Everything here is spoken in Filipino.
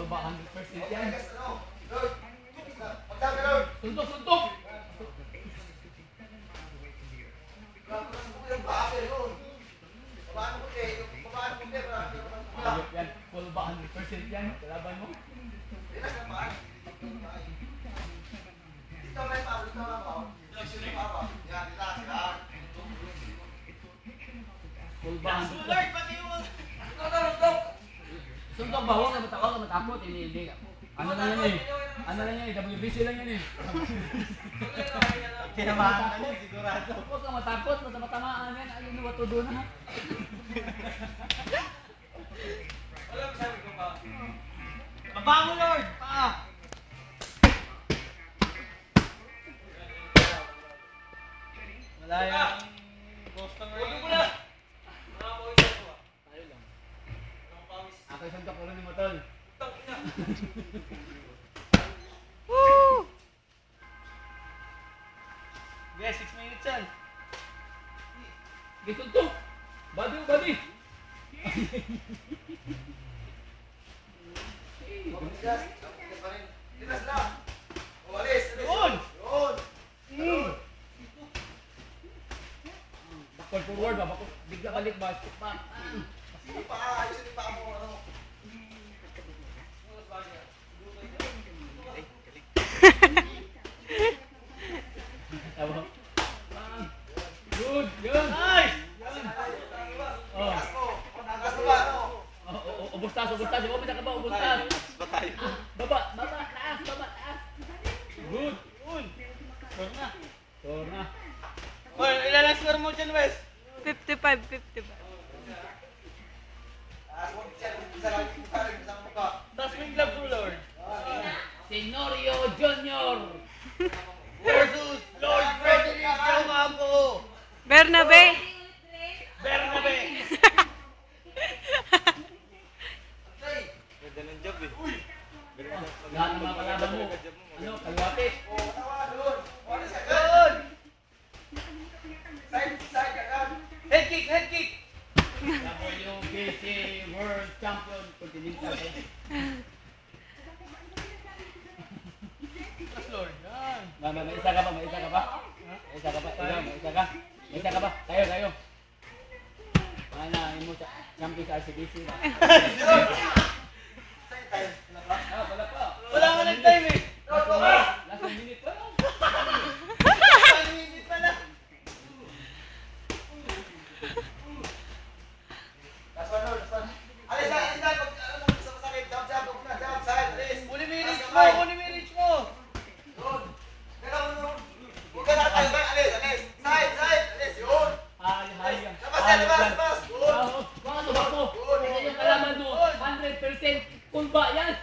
ba 100% yan? Suntok, suntok! Ayop yan. Full ba 100% yan? Kalaban mo? Dito may pa, dito na pa. Yan, relax. Full ba 100%? Suntok ba? Huwag ka matakot. Hindi. Ano lang yan eh? Ano lang yan eh? WBC lang yan eh. Kinamahan ka niya, sigurado. Huwag ka matakot. Matamaan yan. Ayun na matudo na. Wala mo sabi ko ba? Baba mo, Lord! Paa! Wala yan. Boston ngayon. Huwag mo na! Tayo lang. Ako yung suntok ulo ni Motol. Woo! Yes, 6 minutes yan. Sige, suntok! Body! Tinas lang! Umalis! Yun! Backward forward ba? Bigla balik ba? Stick back. Sige pa! Ayusin yung paa mo. Ano? Tama. Good! Yun! Nice! Ubustas! Huwag ka ba? Ubustas! Baba! Taas! Good! Score na! Ilan ang score mo dyan, Wes? 55. Tapos mo yung glove mo, Lord. Senorio Junior! Versus Lord Frederick Campo! Bernabe. Ganda ng job eh. Lahat ng mga kalaban mo. Ano? Kalwate? Head kick! WBC World Champion Continental. Yes, Lord. Yan. May isa ka pa? May isa ka pa? Tayo. Mana, mo champion sa RCBC na. Wala pa. Wala nga ng time eh. Last minute pa lang. Uni-minutes mo! Labas! Mga tubak mo! Kasi yung kalaban mo, 100% kulba yan!